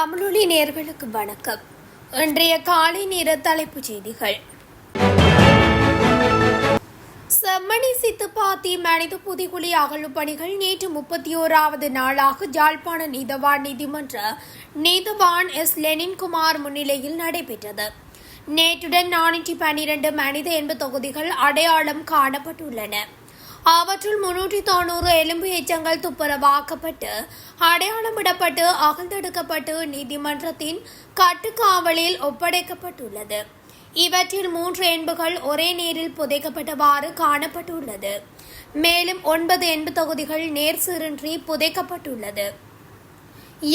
தமிழொலி நேயர்களுக்கு வணக்கம். இன்றைய காலை நேர தலைப்புச் செய்திகள். செம்மணி சித்துப்பாத்தி மனித புதைகுழி அகழ்வு பணிகள் நேற்று 31வது நாளாக யாழ்ப்பாண நீதவான் நீதிமன்ற நீதவான் எஸ் லெனின்குமார் முன்னிலையில் நடைபெற்றது. நேற்றுடன் 412 மனித எண்பு தொகுதிகள் அடையாளம் காணப்பட்டுள்ளன. அவற்றுள் 390 எலும்பு எச்சங்கள் துப்புரவாக்கப்பட்டு அடையாளமிடப்பட்டு அகழ்ந்தெடுக்கப்பட்டு நீதிமன்றத்தின் கட்டுக்காவலில் ஒப்படைக்கப்பட்டுள்ளது. இவற்றில் 3 எண்புகள் ஒரே நீரில் புதைக்கப்பட்டவாறு காணப்பட்டுள்ளது. மேலும் 9 எண்பு தொகுதிகள் நேர்சீரின்றி புதைக்கப்பட்டுள்ளது.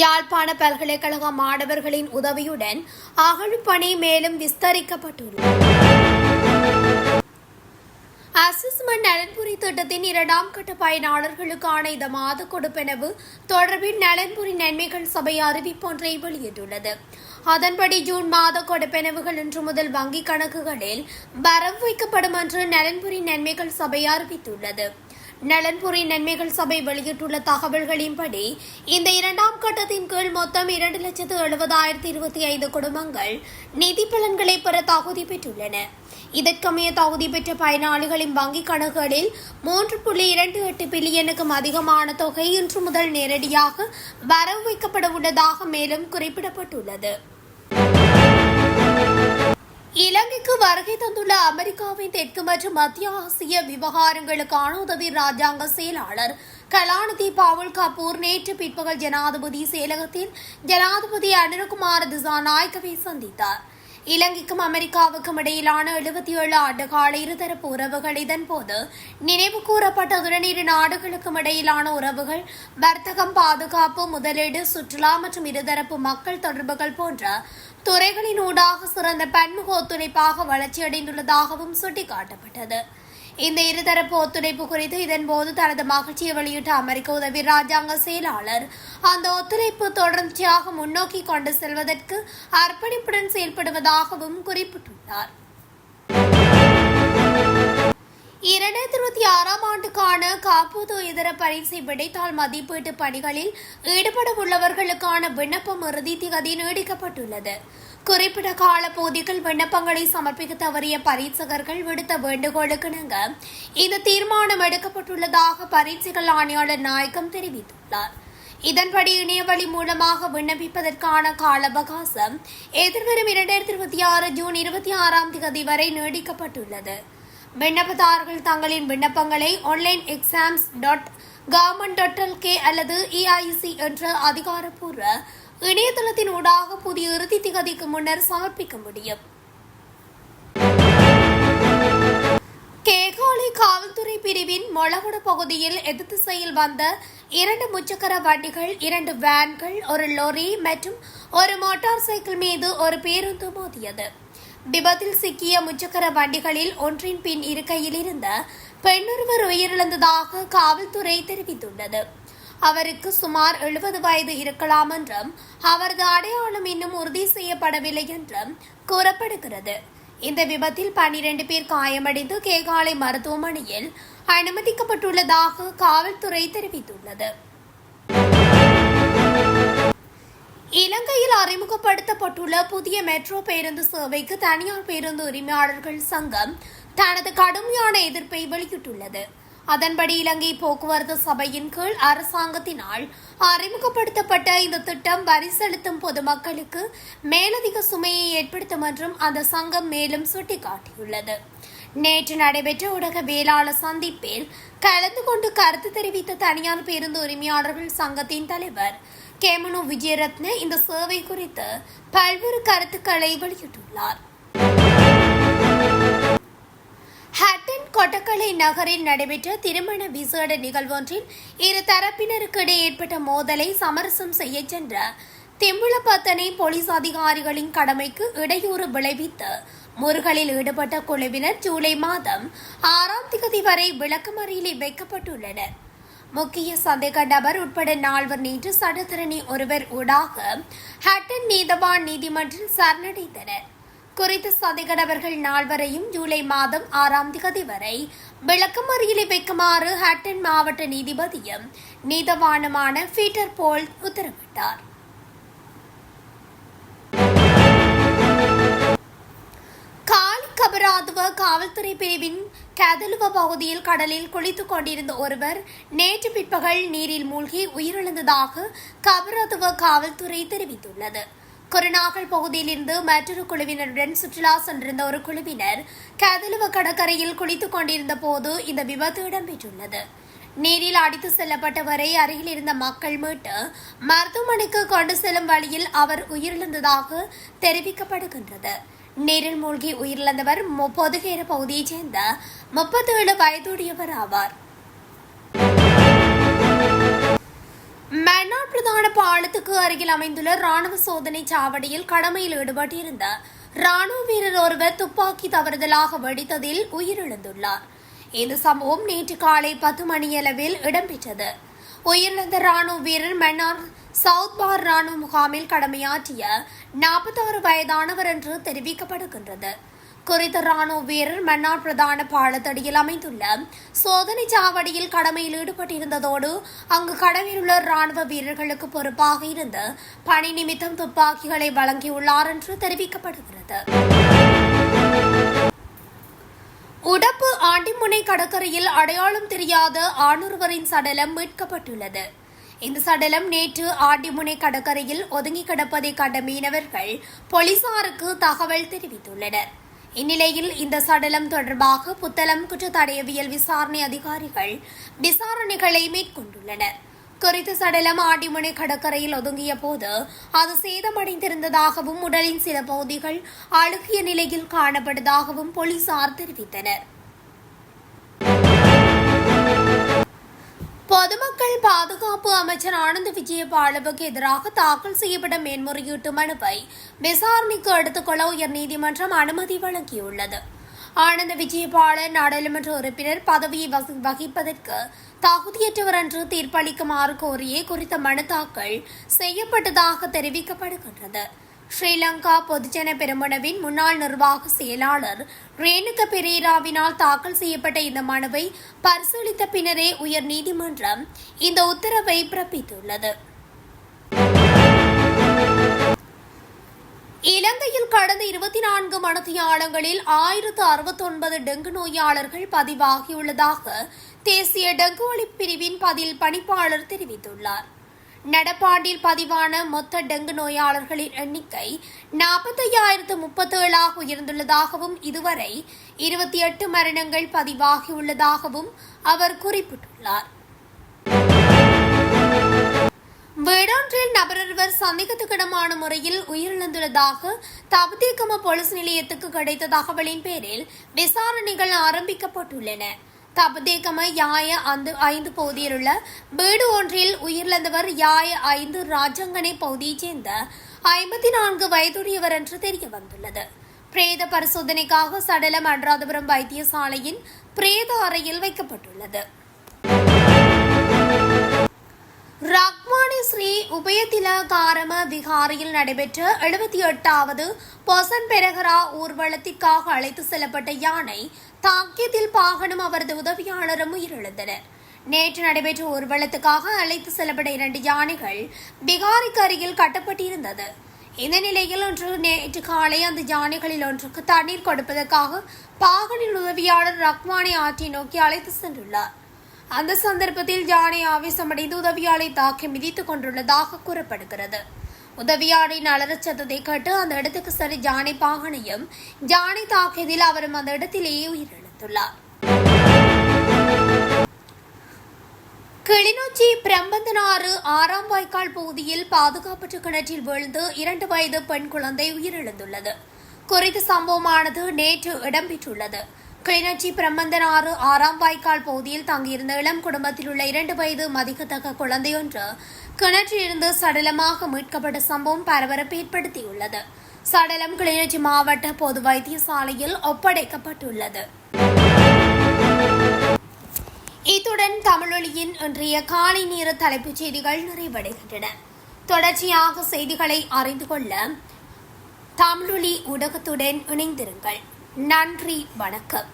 யாழ்ப்பாண பல்கலைக்கழக மாணவர்களின் உதவியுடன் அகழ்வு பணி மேலும் விஸ்தரிக்கப்பட்டுள்ளது. அசஸ்மெண்ட் நலன்புரி திட்டத்தின் 2ஆம் கட்ட பயனாளர்களுக்கான இந்த மாத கொடுப்பனவு தொடர்பில் நலன்புரி நன்மைகள் சபை அறிவிப்பொன்றை வெளியிட்டுள்ளது. அதன்படி ஜூன் மாத கொடுப்பனவுகள் இன்று முதல் வங்கிக் கணக்குகளில் வரவு வைக்கப்படும் என்று நலன்புரி நன்மைகள் சபை அறிவித்துள்ளது. நலன்புரி நன்மைகள் சபை வெளியிட்டுள்ள தகவல்களின்படி இந்த 2ஆம் கட்டத்தின் கீழ் மொத்தம் 2,70,025 குடும்பங்கள் நிதி பலன்களை பெற தகுதி பெற்றுள்ளன. இதற்கமைய தகுதி பெற்ற பயனாளிகளின் வங்கிக் கணக்குகளில் 3.28 பில்லியனுக்கும் அதிகமான தொகை இன்று முதல் நேரடியாக வரவு வைக்கப்பட உள்ளதாக மேலும் குறிப்பிடப்பட்டுள்ளது. இலங்கைக்கு வருகை தந்துள்ள அமெரிக்காவின் தெற்கு மற்றும் மத்திய ஆசிய விவகாரங்களுக்கான உதவி ராஜாங்க செயலாளர் கலாநிதி பவுல் கபூர் நேற்று பிற்பகல் ஜனாதிபதி செயலகத்தில் ஜனாதிபதி அனுரகுமார திசாநாயக்கவை சந்தித்தார். இலங்கைக்கும் அமெரிக்காவுக்கும் இடையிலான 77 ஆண்டுகால இருதரப்பு உறவுகள் இதன்போது நினைவு கூறப்பட்டதுடன் இரு நாடுகளுக்கும் இடையிலான உறவுகள் வர்த்தகம், பாதுகாப்பு, முதலீடு, சுற்றுலா மற்றும் இருதரப்பு மக்கள் தொடர்புகள் போன்ற துறைகளின் ஊடாக சிறந்த பன்முக ஒத்துழைப்பாக வளர்ச்சியடைந்துள்ளதாகவும் சுட்டிக்காட்டப்பட்டது. இந்த இருதரப்பு ஒத்துழைப்பு குறித்து இதன்போது தனது மகிழ்ச்சியை வெளியிட்ட அமெரிக்க உதவி ராஜாங்க செயலாளர் அந்த ஒத்துழைப்பு தொடர்ச்சியாக முன்னோக்கி கொண்டு செல்வதற்கு அர்ப்பணிப்புடன் செயல்படுவதாகவும் குறிப்பிட்டுள்ளார். 2026ஆம் ஆண்டுக்கான காப்பீடு இதர பரீட்சை விடைத்தாள் மதிப்பீட்டு பணிகளில் ஈடுபட உள்ளவர்களுக்கான விண்ணப்பம் இறுதி திகதி நீடிக்கப்பட்டுள்ளது. குறிப்பிட்ட காலப்பகுதிகள் விண்ணப்பங்களை சமர்ப்பிக்க தவறிய பரீட்சகர்கள் விடுத்த வேண்டுகோளுக்கிணங்க இந்த தீர்மானம் எடுக்கப்பட்டுள்ளதாக பரீட்சைகள் ஆணையாளர் நாயகம் தெரிவித்துள்ளார். இதன்படி இணையவழி மூலமாக விண்ணப்பிப்பதற்கான கால அவகாசம் எதிர்வரும் 2026 ஜூன் 26ஆம் தேதி வரை நீடிக்கப்பட்டுள்ளது. விண்ணப்பதாரர்கள் தங்களின் விண்ணப்பங்களை online.exams.government.lk அல்லது EIC என்ற அதிகாரப்பூர்வ இணையதளத்தின் ஊடாக புதிய இறுதி திகதிக்கு முன்னர் சமர்ப்பிக்க முடியும். கேகாலை காவல்துறை பிரிவின் மொளகுடு பகுதியில் எதிர் திசையில் வந்த 2 முச்சக்கர வண்டிகள், 2 வேன்கள், ஒரு லொரி மற்றும் ஒரு மோட்டார் சைக்கிள் மீது ஒரு பேருந்து மோதியது. விபத்தில் சிக்கிய முச்சக்கர வண்டிகளில் ஒன்றின் பின் இருக்கையில் இருந்த பெண்ணொருவர் உயிரிழந்ததாக காவல்துறை தெரிவித்துள்ளது. அவருக்கு சுமார் 70 வயது இருக்கலாம் என்றும் அவரது அடையாளம் இன்னும் உறுதி செய்யப்படவில்லை என்றும் கூறப்படுகிறது. இந்த விபத்தில் 12 பேர் காயமடைந்து கேகாலை மருத்துவமனையில் அனுமதிக்கப்பட்டுள்ளதாக காவல்துறை தெரிவித்துள்ளது. இலங்கையில் அறிமுகப்படுத்தப்பட்டுள்ள புதிய மெட்ரோ பேருந்து சேவைக்கு தனியார் பேருந்து உரிமையாளர்கள் சங்கம் தனது கடுமையான எதிர்ப்பை வெளியிட்டுள்ளது. அதன்படி இலங்கை போக்குவரத்து சபையின் கீழ் அரசாங்கத்தினால் அறிமுகப்படுத்தப்பட்ட இந்த திட்டம் வரி செலுத்தும் பொதுமக்களுக்கு மேலதிக சுமையை ஏற்படுத்தும் என்றும் அந்த சங்கம் மேலும் சுட்டிக்காட்டியுள்ளது. நேற்று நடைபெற்ற ஊடகவியலாளர் சந்திப்பில் கலந்து கொண்டு கருத்து தெரிவித்த தனியார் பேருந்து உரிமையாளர்கள் சங்கத்தின் தலைவர் கேமனு விஜயரத்ன இந்த சேவை குறித்து பல்வேறு கருத்துக்களை வெளியிட்டுள்ளார். ஹட்டன் கொட்டக்கலை நகரில் நடைபெற்ற திருமண விசேட நிகழ்வொன்றில் இரு தரப்பினருக்கு இடையே ஏற்பட்ட மோதலை சமரசம் செய்ய சென்ற திம்புளப்பத்தனை போலீஸ் அதிகாரிகளின் கடமைக்கு இடையூறு விளைவித்து முறுகலில் ஈடுபட்ட குழுவினர் ஜூலை மாதம் 6ஆம் தேதி வரை விளக்கமறியலில் வைக்கப்பட்டுள்ளனர். முக்கிய சந்தேக நபர் உட்பட 4 நேற்று சட்டத்தரணி ஒருவர் ஊடாக ஹட்டன் நீதவான் நீதிமன்றில் சரணடைந்தனர். குறித்த சந்தேக நபர்கள் 4 ஜூலை மாதம் 6ஆம் தேதி வரை விளக்கமறியலை வைக்குமாறு ஹட்டன் மாவட்ட நீதிபதியும் நீதவானுமான பீட்டர் போல் உத்தரவிட்டார். கபராதுவ காவல்துறை பிரிவின் கதலுவ பகுதியில் கடலில் குளித்துக் கொண்டிருந்த ஒருவர் நேற்று பிற்பகல் நீரில் மூழ்கி உயிரிழந்ததாக கபராதுவ காவல்துறை தெரிவித்துள்ளது. குருநாகல் பகுதியிலிருந்து மற்றொரு குழுவினருடன் சுற்றுலா சென்றிருந்த ஒரு குழுவினர் கதலுவ கடற்கரையில் குளித்துக் கொண்டிருந்த போது இந்த விபத்து இடம்பெற்றுள்ளது. நீரில் அடித்து செல்லப்பட்டவரை அருகில் இருந்த மக்கள் மீட்டு மருத்துவமனைக்கு கொண்டு செல்லும் வழியில் அவர் உயிரிழந்ததாக தெரிவிக்கப்படுகின்றது. நீரில் மூழ்கி உயிரிழந்தவர் பொதுகேர பகுதியைச் சேர்ந்த 37 வயதுடையவர் ஆவார். மன்னார் பிரதான பாலத்துக்கு அருகில் அமைந்துள்ள ராணுவ சோதனை சாவடியில் கடமையில் ஈடுபட்டிருந்த ராணுவ வீரர் ஒருவர் துப்பாக்கி தவறுதலாக வெடித்ததில் உயிரிழந்துள்ளார். இந்த சம்பவம் நேற்று காலை 10 மணியளவில் இடம்பெற்றது. உயிரிழந்த ராணுவ வீரர் மன்னார் சவுத் பார் ராணுவ முகாமில் கடமையாற்றிய 46 வயதானவர் என்று தெரிவிக்கப்படுகின்றது. குறித்த ராணுவ வீரர் மன்னார் பிரதான பாலத்தடியில் அமைந்துள்ள சோதனை சாவடியில் கடமையில் ஈடுபட்டிருந்ததோடு அங்கு கடமையில் உள்ள ராணுவ வீரர்களுக்கு பொறுப்பாக இருந்து பணி நிமித்தம் துப்பாக்கிகளை வழங்கியுள்ளார் என்று தெரிவிக்கப்படுகிறது. உடப்பு ஆண்டிமுனை கடற்கரையில் அடையாளம் தெரியாத ஆணொருவரின் சடலம் மீட்கப்பட்டுள்ளது. இந்த சடலம் நேற்று ஆண்டிமுனை கடற்கரையில் ஒதுங்கி கிடப்பதை கண்ட மீனவர்கள் போலீசாருக்கு தகவல் தெரிவித்துள்ளனர். இந்நிலையில் இந்த சடலம் தொடர்பாக புத்தளம் குற்றத்தடயவியல் விசாரணை அதிகாரிகள் விசாரணைகளை மேற்கொண்டுள்ளனர். குறித்த சடலம் ஆண்டிமுனை கடற்கரையில் ஒதுங்கிய போது அது சேதமடைந்திருந்ததாகவும் உடலின் சில பகுதிகள் அழுகிய நிலையில் காணப்பட்டதாகவும் போலீசார் தெரிவித்தனர். பொதுமக்கள் பாதுகாப்பு அமைச்சர் ஆனந்த் விஜயபாலவுக்கு எதிராக தாக்கல் செய்யப்பட்ட மேன்முறையீட்டு மனுவை விசாரணைக்கு எடுத்துக்கொள்ள உயர்நீதிமன்றம் அனுமதி வழங்கியுள்ளது. ஆனந்த் விஜயபால நாடாளுமன்ற உறுப்பினர் பதவியை வகிப்பதற்கு தகுதியற்றவர் என்று தீர்ப்பளிக்குமாறு கோரியே குறித்த மனு தாக்கல் செய்யப்பட்டதாக தெரிவிக்கப்படுகின்றது. ஸ்ரீலங்கா பொதுஜன பெரமுனவின் முன்னாள் நிர்வாக செயலாளர் ரேணுக பெரேராவினால் தாக்கல் செய்யப்பட்ட இந்த மனுவை பரிசீலித்த பின்னரே உயர்நீதிமன்றம் இந்த உத்தரவை பிறப்பித்துள்ளது. இலங்கையில் கடந்த 24 மணித்தியாலங்களில் 1069 டெங்கு நோயாளர்கள் பதிவாகியுள்ளதாக தேசிய டெங்கு ஒழிப்பு பிரிவின் பதில் பணிப்பாளர் தெரிவித்துள்ளார். நடப்பாண்டில் பதிவான மொத்த டெங்கு நோயாளர்களின் எண்ணிக்கை 45,037 உயர்ந்துள்ளதாகவும் இதுவரை 28 மரணங்கள் பதிவாகியுள்ளதாகவும் அவர் குறிப்பிட்டுள்ளார். வீடொன்றில் நபரொருவர் சந்தேகத்துக்கிடமான முறையில் உயிரிழந்துள்ளதாக தபுதேகம போலீஸ் நிலையத்துக்கு கிடைத்த தகவலின் பேரில் விசாரணைகள் ஆரம்பிக்கப்பட்டுள்ளன. தபுதேகம யாய 5 பகுதியில் உள்ள வீடு ஒன்றில் உயிரிழந்தவர் யாய 5 ராஜங்கனை பகுதியைச் சேர்ந்த 54 வயதுடையவர் என்று தெரிய வந்துள்ளது. பிரேத பரிசோதனைக்காக சடலம் அனுராதபுரம் வைத்தியசாலையின் பிரேத அறையில் வைக்கப்பட்டுள்ளது. ரக்மானி ஸ்ரீ உபயதில காரம விகாரியில் நடைபெற்ற 78வது பொசன் பெரகரா ஊர்வலத்திற்காக அழைத்து செல்லப்பட்ட யானை தாக்கியத்தில் பாகனும் அவரது உதவியாளரும் உயிரிழந்தனர். நேற்று நடைபெற்ற ஊர்வலத்துக்காக அழைத்து செல்லப்பட்ட 2 யானைகள் பிகாரிக்கு அருகில் கட்டப்பட்டிருந்தது. இந்த நிலையில் நேற்று காலை அந்த யானைகளில் ஒன்றுக்கு தண்ணீர் கொடுப்பதற்காக பாகனின் உதவியாளர் ரக்மானி ஆற்றை நோக்கி அழைத்து சென்றுள்ளார். அந்த சந்தர்ப்பத்தில் யானை ஆவேசமடைந்து உதவியாளை தாக்கி மிதித்துக் கொண்டுள்ளதாக கூறப்படுகிறது. உதவியாளின் அலறச் சத்தத்தை கேட்டு அந்த இடத்துக்கு சரி யானை பாகனையும் யானை தாக்கியதில் அவரும் அந்த இடத்திலேயே உயிரிழந்துள்ளார். கிளிநொச்சி பிரம்பந்தனாறு 6ஆம் வாய்க்கால் பகுதியில் பாதுகாப்பற்ற கிணற்றில் விழுந்து 2 வயது பெண் குழந்தை உயிரிழந்துள்ளது. குறித்த சம்பவமானது நேற்று இடம்பெற்றுள்ளது. கிளிநொச்சி பிரம்பந்தனாறு 6ஆம் வாய்க்கால் பகுதியில் தங்கியிருந்த இளம் குடும்பத்தில் உள்ள 2 வயது மதிக்கத்தக்க குழந்தையொன்று கிணற்றிலிருந்து சடலமாக மீட்கப்பட்ட சம்பவம் பரபரப்பை ஏற்படுத்தியுள்ளது. சடலம் கிளிநொச்சி மாவட்ட பொது வைத்தியசாலையில் ஒப்படைக்கப்பட்டுள்ளது. இத்துடன் தமிழொலியின் இன்றைய காலை நேர தலைப்புச் செய்திகள் நிறைவடைகின்றன. தொடர்ச்சியாக செய்திகளை அறிந்து கொள்ள தமிழொலி ஊடகத்துடன் இணைந்திருங்கள். நன்றி, வணக்கம்.